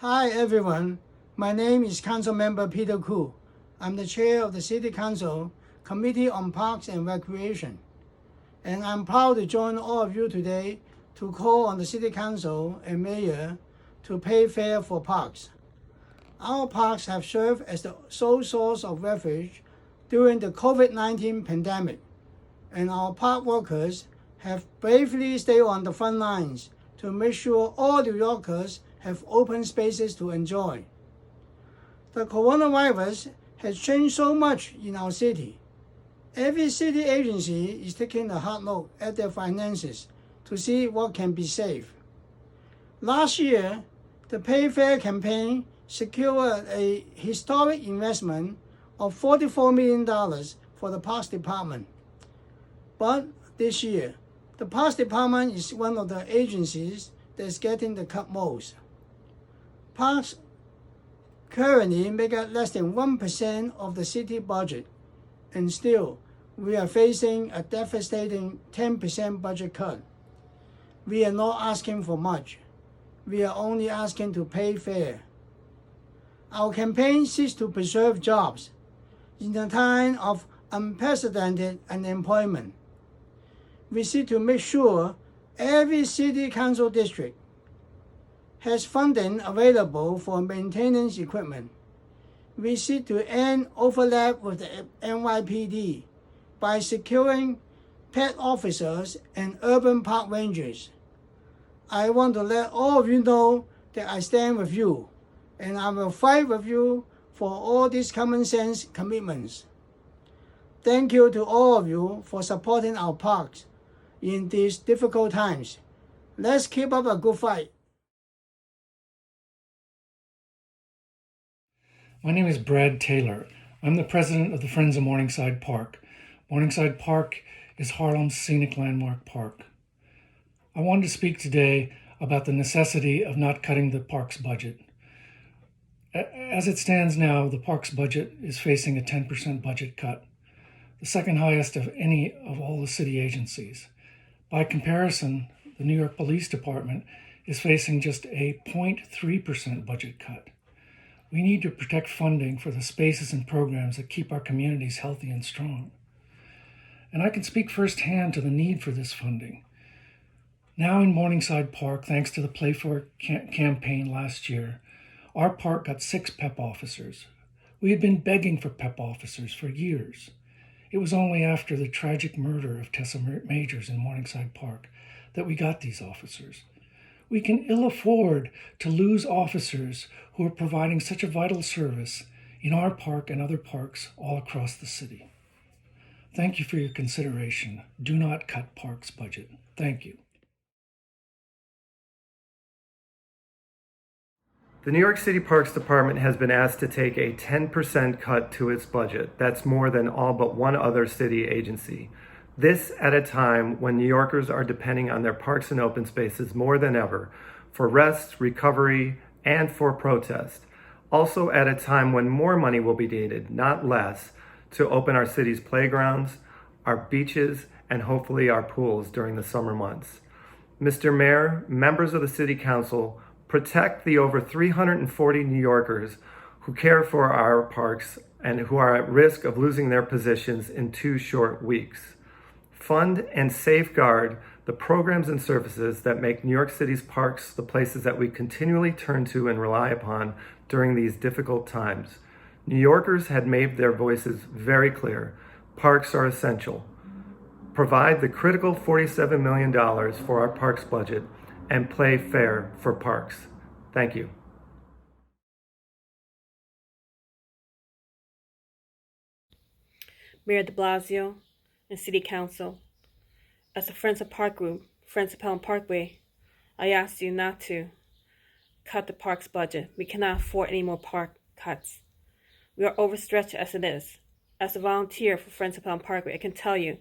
Hi everyone, my name is Council Member Peter Koo. I'm the Chair of the City Council Committee on Parks and Recreation, and I'm proud to join all of you today to call on the City Council and Mayor to pay fare for parks. Our parks have served as the sole source of refuge during the COVID-19 pandemic, and our park workers have bravely stayed on the front lines to make sure all New Yorkers have open spaces to enjoy. The coronavirus has changed so much in our city. Every city agency is taking a hard look at their finances to see what can be saved. Last year, the Pay Fair campaign secured a historic investment of $44 million for the Parks Department. But this year, the Parks Department is one of the agencies that's getting the cut most. Parks currently make up less than 1% of the city budget, and still, we are facing a devastating 10% budget cut. We are not asking for much. We are only asking to pay fair. Our campaign seeks to preserve jobs in a time of unprecedented unemployment. We seek to make sure every city council district has funding available for maintenance equipment. We seek to end overlap with the NYPD by securing pet officers and urban park rangers. I want to let all of you know that I stand with you, and I will fight with you for all these common sense commitments. Thank you to all of you for supporting our parks in these difficult times. Let's keep up a good fight. My name is Brad Taylor. I'm the president of the Friends of Morningside Park. Morningside Park is Harlem's scenic landmark park. I wanted to speak today about the necessity of not cutting the park's budget. As it stands now, the park's budget is facing a 10% budget cut, the second highest of any of all the city agencies. By comparison, the New York Police Department is facing just a 0.3% budget cut. We need to protect funding for the spaces and programs that keep our communities healthy and strong. And I can speak firsthand to the need for this funding. Now in Morningside Park, thanks to the Play For campaign last year, our park got 6 PEP officers. We had been begging for PEP officers for years. It was only after the tragic murder of Tessa Majors in Morningside Park that we got these officers. We can ill afford to lose officers who are providing such a vital service in our park and other parks all across the city. Thank you for your consideration. Do not cut parks budget. Thank you. The New York City Parks Department has been asked to take a 10% cut to its budget. That's more than all but one other city agency. This at a time when New Yorkers are depending on their parks and open spaces more than ever for rest, recovery, and for protest. Also at a time when more money will be needed, not less, to open our city's playgrounds, our beaches, and hopefully our pools during the summer months. Mr. Mayor, members of the City Council, protect the over 340 New Yorkers who care for our parks and who are at risk of losing their positions in 2 short weeks. Fund and safeguard the programs and services that make New York City's parks the places that we continually turn to and rely upon during these difficult times. New Yorkers had made their voices very clear. Parks are essential. Provide the critical $47 million for our parks budget and play fair for parks. Thank you. Mayor de Blasio and City Council, as the Friends of Park Group, Friends of Pelham Parkway, I ask you not to cut the park's budget. We cannot afford any more park cuts. We are overstretched as it is. As a volunteer for Friends of Pelham Parkway, I can tell you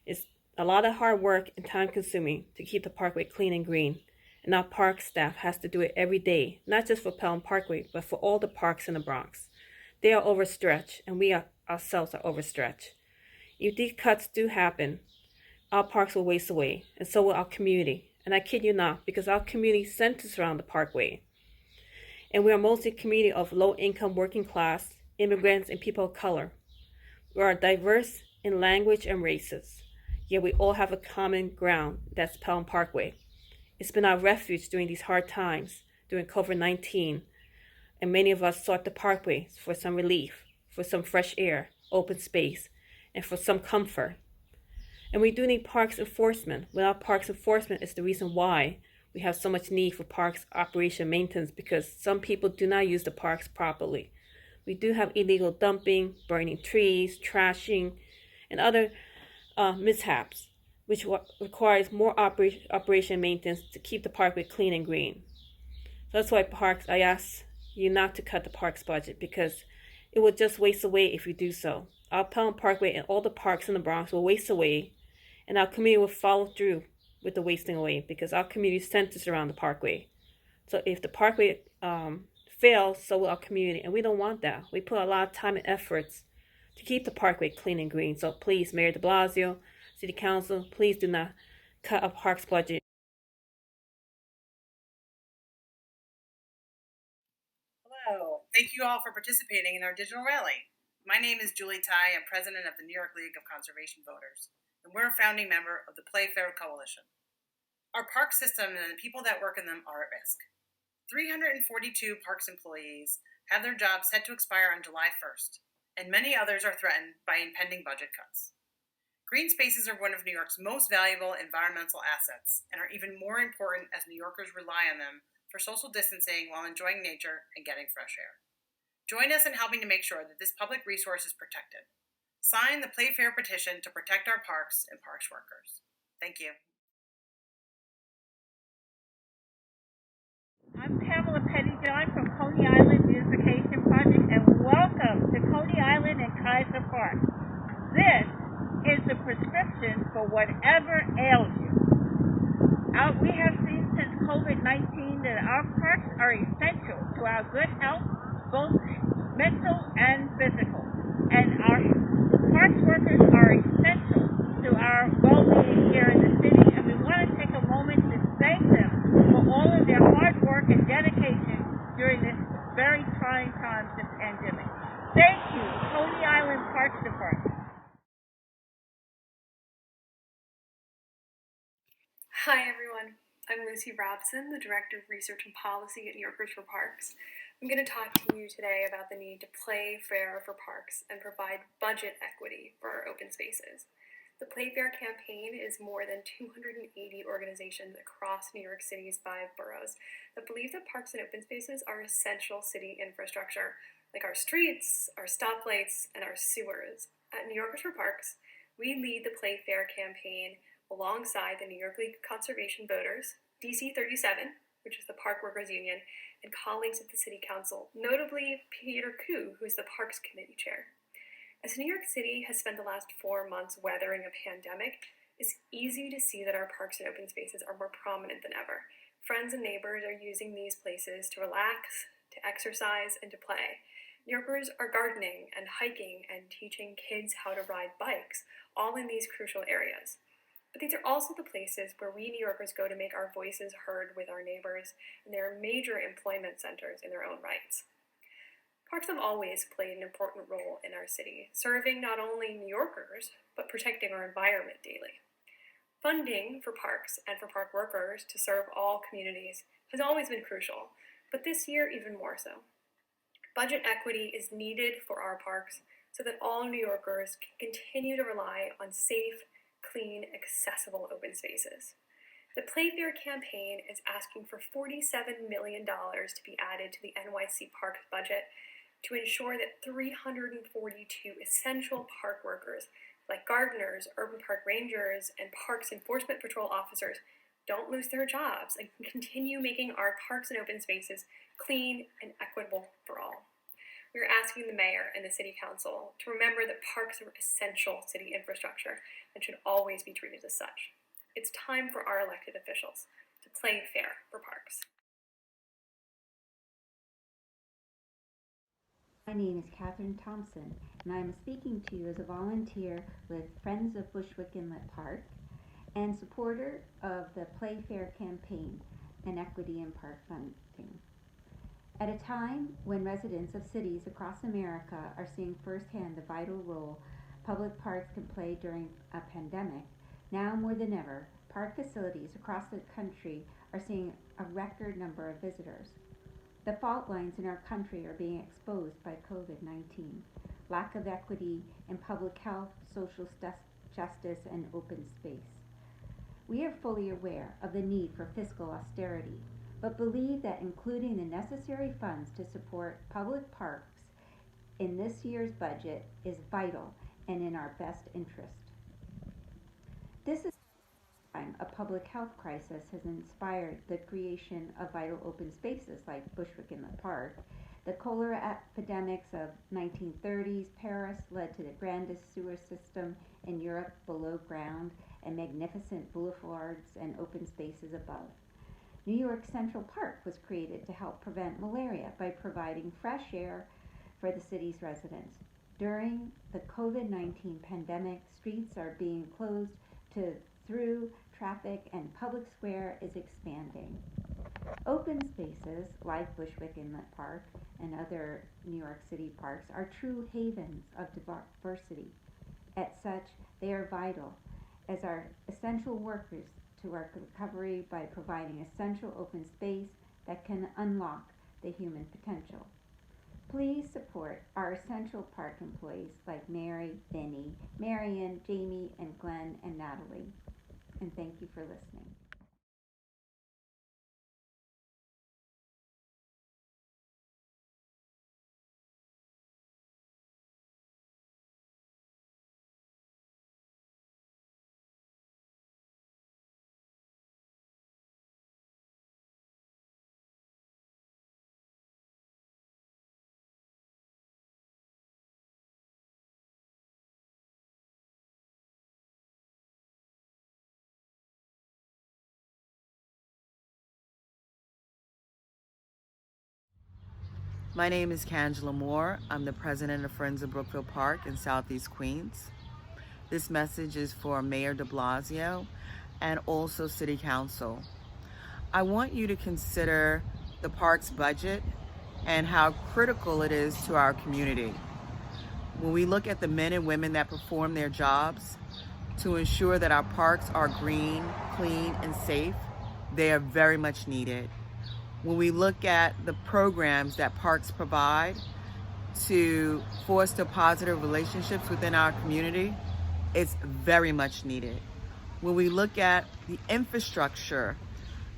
it's a lot of hard work and time consuming to keep the parkway clean and green. And our park staff has to do it every day, not just for Pelham Parkway, but for all the parks in the Bronx. They are overstretched, and we ourselves are overstretched. If these cuts do happen, our parks will waste away, and so will our community. And I kid you not, because our community centers around the Parkway. And we are mostly a community of low-income working class, immigrants, and people of color. We are diverse in language and races, yet we all have a common ground, that's Pelham Parkway. It's been our refuge during these hard times, during COVID-19, and many of us sought the Parkway for some relief, for some fresh air, open space, and for some comfort. And we do need parks enforcement. Without parks enforcement is the reason why we have so much need for parks operation maintenance, because some people do not use the parks properly. We do have illegal dumping, burning trees, trashing, and other mishaps, which requires more operation maintenance to keep the parkway clean and green. So that's why I ask you not to cut the parks budget, because it will just waste away if you do so. Our Pelham Parkway and all the parks in the Bronx will waste away, and our community will follow through with the wasting away, because our community centers around the parkway. So if the parkway fails, so will our community, and we don't want that. We put a lot of time and efforts to keep the parkway clean and green. So please, Mayor de Blasio, City Council, please do not cut a parks budget. Hello, thank you all for participating in our digital rally. My name is Julie Tai. I'm president of the New York League of Conservation Voters, and we're a founding member of the Playfair Coalition. Our park system and the people that work in them are at risk. 342 parks employees have their jobs set to expire on July 1st, and many others are threatened by impending budget cuts. Green spaces are one of New York's most valuable environmental assets and are even more important as New Yorkers rely on them for social distancing while enjoying nature and getting fresh air. Join us in helping to make sure that this public resource is protected. Sign the Playfair petition to protect our parks and parks workers. Thank you. I'm Pamela Pettyjohn from Coney Island Beautification Project, and welcome to Coney Island and Kaiser Park. This is the prescription for whatever ails you. We have seen since COVID-19 that our parks are essential to our good health, both mental and physical. And our parks workers are essential to our well-being here in the city, and we want to take a moment to thank them for all of their hard work and dedication during this very trying time of the pandemic. Thank you, Coney Island Parks Department. Hi everyone, I'm Lucy Robson, the Director of Research and Policy at New Yorkers for Parks. I'm going to talk to you today about the need to play fair for parks and provide budget equity for our open spaces. The Play Fair campaign is more than 280 organizations across New York City's 5 boroughs that believe that parks and open spaces are essential city infrastructure, like our streets, our stoplights, and our sewers. At New Yorkers for Parks, we lead the Play Fair campaign alongside the New York League of Conservation Voters, DC 37, which is the Park Workers Union, and colleagues at the City Council, notably Peter Koo, who is the Parks Committee Chair. As New York City has spent the last 4 months weathering a pandemic, it's easy to see that our parks and open spaces are more prominent than ever. Friends and neighbors are using these places to relax, to exercise, and to play. New Yorkers are gardening and hiking and teaching kids how to ride bikes, all in these crucial areas. But these are also the places where we New Yorkers go to make our voices heard with our neighbors, and they are major employment centers in their own rights. Parks have always played an important role in our city, serving not only New Yorkers, but protecting our environment daily. Funding for parks and for park workers to serve all communities has always been crucial, but this year even more so. Budget equity is needed for our parks so that all New Yorkers can continue to rely on safe, clean, accessible open spaces. The Playfair campaign is asking for $47 million to be added to the NYC Parks budget to ensure that 342 essential park workers, like gardeners, urban park rangers, and parks enforcement patrol officers, don't lose their jobs and can continue making our parks and open spaces clean and equitable for all. We're asking the mayor and the city council to remember that parks are essential city infrastructure and should always be treated as such. It's time for our elected officials to play fair for parks. My name is Katherine Thompson, and I am speaking to you as a volunteer with Friends of Bushwick Inlet Park and supporter of the Play Fair campaign and equity in park funding. At a time when residents of cities across America are seeing firsthand the vital role public parks can play during a pandemic, now more than ever, park facilities across the country are seeing a record number of visitors. The fault lines in our country are being exposed by COVID-19. Lack of equity in public health, social justice, and open space. We are fully aware of the need for fiscal austerity, but believe that including the necessary funds to support public parks in this year's budget is vital and in our best interest. This is time a public health crisis has inspired the creation of vital open spaces like Bushwick Inlet Park. The cholera epidemics of 1930s Paris led to the grandest sewer system in Europe below ground and magnificent boulevards and open spaces above. New York Central Park was created to help prevent malaria by providing fresh air for the city's residents. During the COVID-19 pandemic, streets are being closed to through traffic and public square is expanding. Open spaces like Bushwick Inlet Park and other New York City parks are true havens of diversity. As such, they are vital as our essential workers to our recovery by providing essential open space that can unlock the human potential. Please support our essential park employees like Mary, Vinny, Marion, Jamie, and Glenn and Natalie. And thank you for listening. My name is Kangela Moore. I'm the president of Friends of Brookville Park in Southeast Queens. This message is for Mayor de Blasio and also City Council. I want you to consider the park's budget and how critical it is to our community. When we look at the men and women that perform their jobs to ensure that our parks are green, clean, and safe, they are very much needed. When we look at the programs that parks provide to foster positive relationships within our community, it's very much needed. When we look at the infrastructure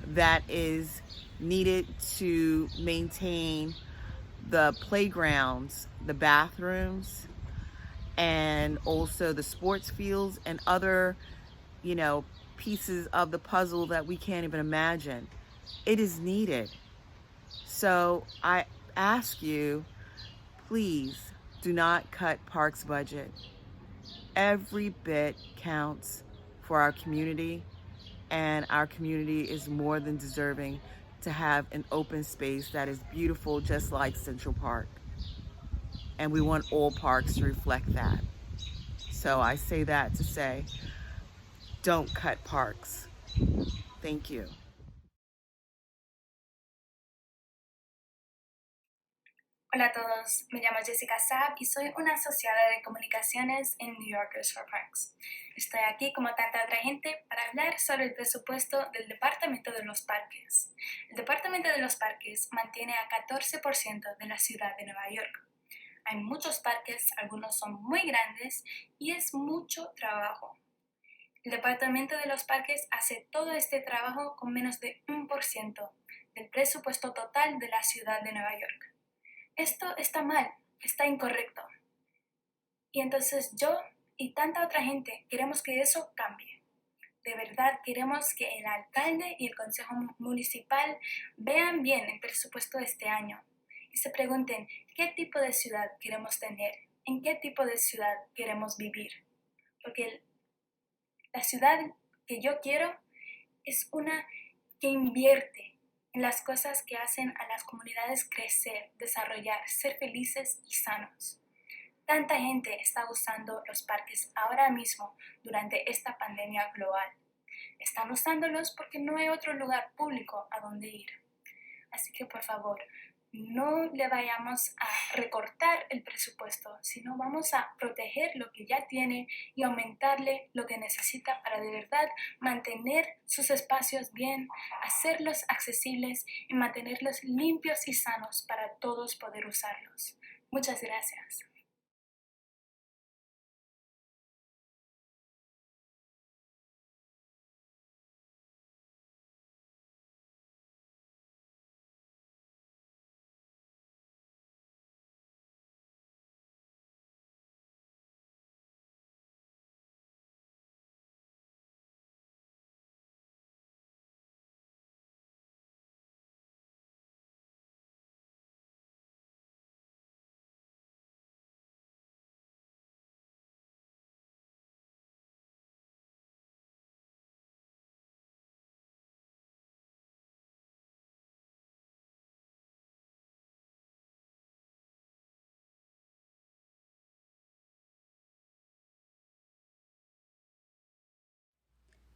that is needed to maintain the playgrounds, the bathrooms, and also the sports fields and other, pieces of the puzzle that we can't even imagine, it is needed. So I ask you, please do not cut Parks' budget. Every bit counts for our community, and our community is more than deserving to have an open space that is beautiful, just like Central Park. And we want all parks to reflect that. So I say that to say, don't cut Parks. Thank you. Hola a todos, me llamo Jessica Saab y soy una asociada de comunicaciones en New Yorkers for Parks. Estoy aquí como tanta otra gente para hablar sobre el presupuesto del Departamento de los Parques. El Departamento de los Parques mantiene a 14% de la ciudad de Nueva York. Hay muchos parques, algunos son muy grandes y es mucho trabajo. El Departamento de los Parques hace todo este trabajo con menos de 1% del presupuesto total de la ciudad de Nueva York. Esto está mal, está incorrecto. Y entonces yo y tanta otra gente queremos que eso cambie. De verdad queremos que el alcalde y el consejo municipal vean bien el presupuesto de este año y se pregunten qué tipo de ciudad queremos tener, en qué tipo de ciudad queremos vivir. Porque la ciudad que yo quiero es una que invierte en las cosas que hacen a las comunidades crecer, desarrollar, ser felices y sanos. Tanta gente está usando los parques ahora mismo durante esta pandemia global. Están usándolos porque no hay otro lugar público a donde ir. Así que por favor, no le vayamos a recortar el presupuesto, sino vamos a proteger lo que ya tiene y aumentarle lo que necesita para de verdad mantener sus espacios bien, hacerlos accesibles y mantenerlos limpios y sanos para todos poder usarlos. Muchas gracias.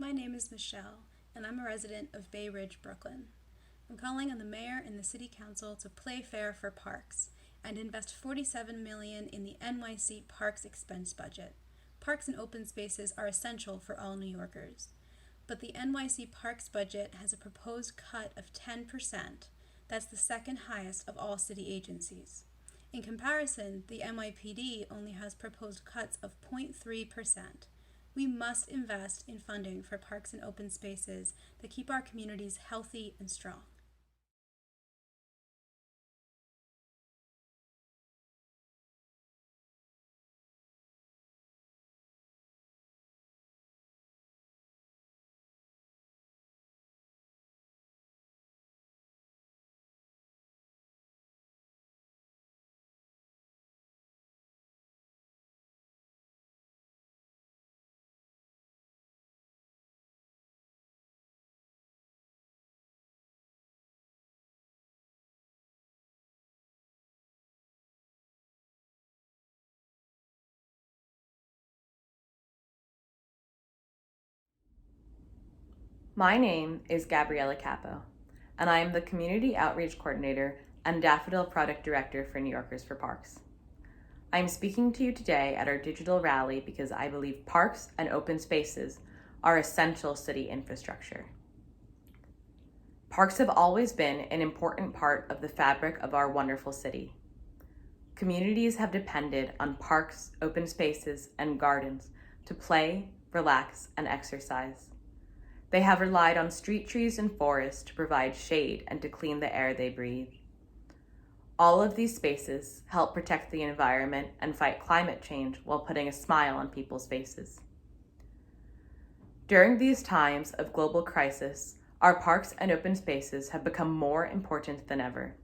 My name is Michelle, and I'm a resident of Bay Ridge, Brooklyn. I'm calling on the mayor and the city council to play fair for parks and invest $47 million in the NYC Parks expense budget. Parks and open spaces are essential for all New Yorkers. But the NYC Parks budget has a proposed cut of 10%. That's the second highest of all city agencies. In comparison, the NYPD only has proposed cuts of 0.3%. We must invest in funding for parks and open spaces that keep our communities healthy and strong. My name is Gabriella Capo, and I am the Community Outreach Coordinator and Daffodil Product Director for New Yorkers for Parks. I am speaking to you today at our digital rally because I believe parks and open spaces are essential city infrastructure. Parks have always been an important part of the fabric of our wonderful city. Communities have depended on parks, open spaces, and gardens to play, relax, and exercise. They have relied on street trees and forests to provide shade and to clean the air they breathe. All of these spaces help protect the environment and fight climate change while putting a smile on people's faces. During these times of global crisis, our parks and open spaces have become more important than ever,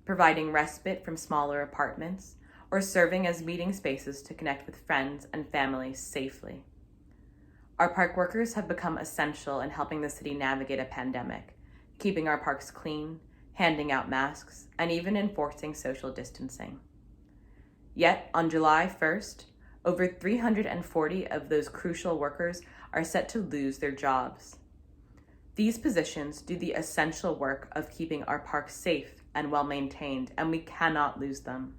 providing respite from smaller apartments or serving as meeting spaces to connect with friends and family safely. Our park workers have become essential in helping the city navigate a pandemic, keeping our parks clean, handing out masks, and even enforcing social distancing. Yet, on July 1st, over 340 of those crucial workers are set to lose their jobs. These positions do the essential work of keeping our parks safe and well-maintained, and we cannot lose them.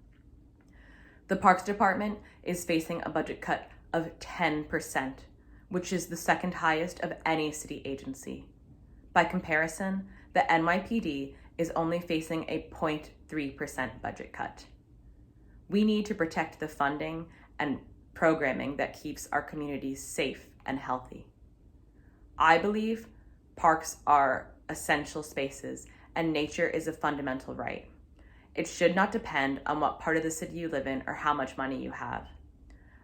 The Parks Department is facing a budget cut of 10%, which is the second highest of any city agency. By comparison, the NYPD is only facing a 0.3% budget cut. We need to protect the funding and programming that keeps our communities safe and healthy. I believe parks are essential spaces and nature is a fundamental right. It should not depend on what part of the city you live in or how much money you have.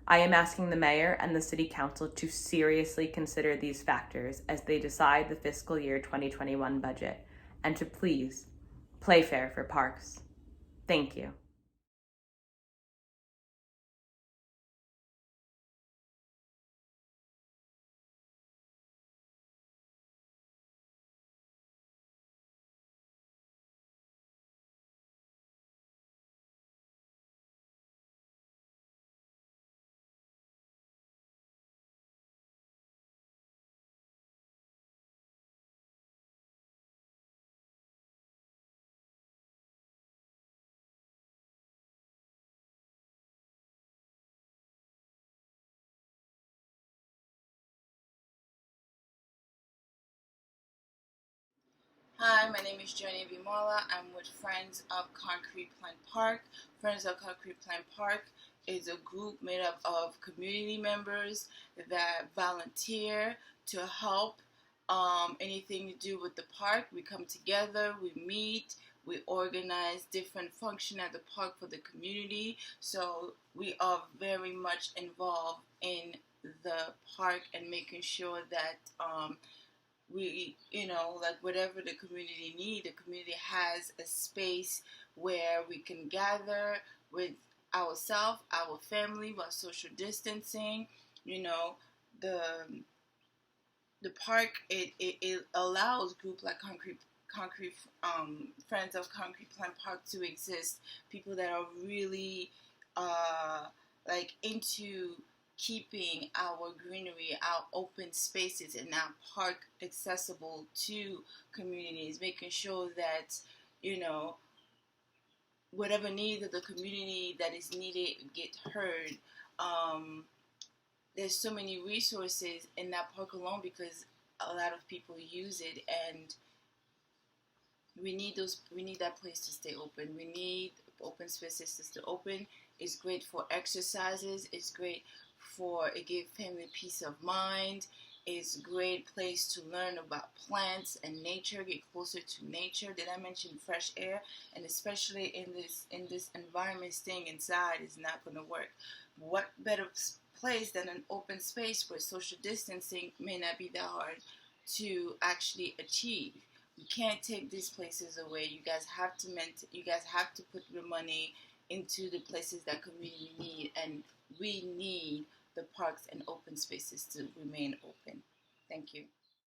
I am asking the mayor and the city council to seriously consider these factors as they decide the fiscal year 2021 budget, and to please play fair for parks. Thank you. Hi, my name is Journei Bimwala. I'm with Friends of Concrete Plant Park. Friends of Concrete Plant Park is a group made up of community members that volunteer to help anything to do with the park. We come together, we meet, we organize different functions at the park for the community. So we are very much involved in the park and making sure that we, like whatever the community need, the community has a space where we can gather with ourselves, our family, while social distancing. The the park it allows group like concrete Friends of Concrete Plant Park to exist. People that are really like into keeping our greenery, our open spaces, and our park accessible to communities, making sure that whatever needs of the community that is needed get heard. There's so many resources in that park alone because a lot of people use it, and we need that place to stay open. We need open spaces to stay open. It's great for exercises. It's great for it gives family peace of mind. It's a great place to learn about plants and nature, get closer to nature. Did I mention fresh air? And especially in this environment, staying inside is not going to work. What better place than an open space where social distancing may not be that hard to actually achieve? You can't take these places away. You guys have to put your money into the places that community need, and we need the parks and open spaces to remain open. Thank you.